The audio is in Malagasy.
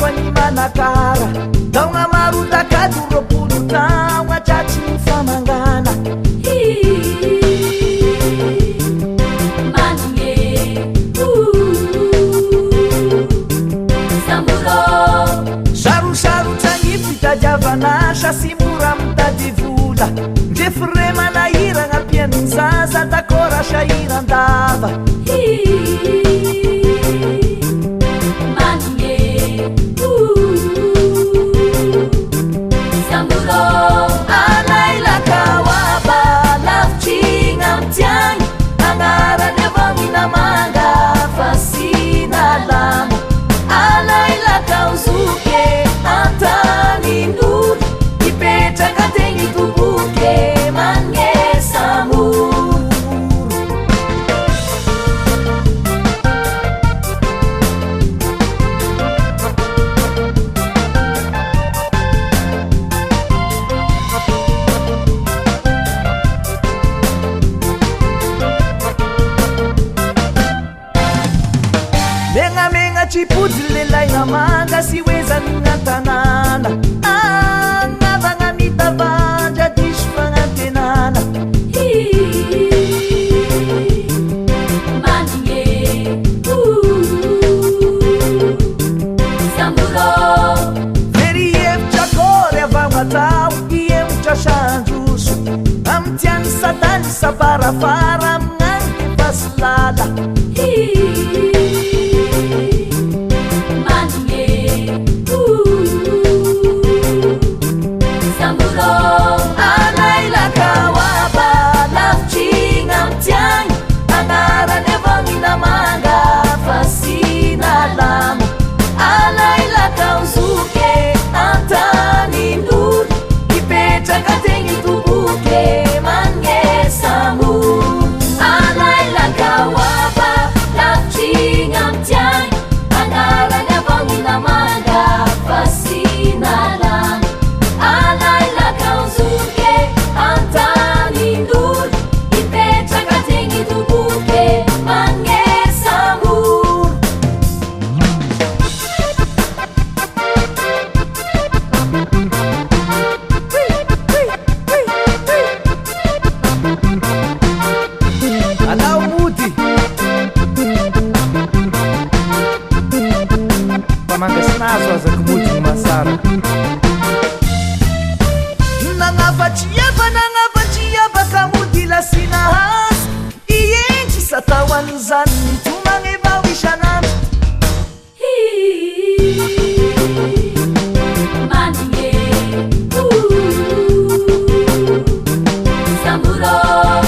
fany manakara taogna maro dakady roapolo taogna tratsy ny famangana sarosarotra ny fitadiavanasa sy mora mitady vola ndrefy re manahiragna ampian'ny zaza dakora sahirandava alailakawaba lafitrigna amitiagny agnarany avagninamanga fasinalamo alailakauzuke antanindur ipetraka tegny toboke magnesamur mengamena tsipody lelaigna manga sy oezanigna tanàna agnavagna mitavandra diso fagnantenana very hevitra akory avagmatao ihevitra sandroso amitiany satany safarafara aminany tefasilala alailakawaba lafitrigna amitiagny agnarany avagninamanga fasinalamo alailakauzuke antanindur ipetraka tegny toboke magnesamur alailakawaba lafitrigna amitiagny agnarany avagninamanga fasinalamo alailakauzuke antanindur ipetraka tegny toboke magnesamur anao mody mpamangasinazo azako mody ny masara nagnafatriabaka mody lasina hazo iendry satahoany zany mitomagny vao isanandro Samburo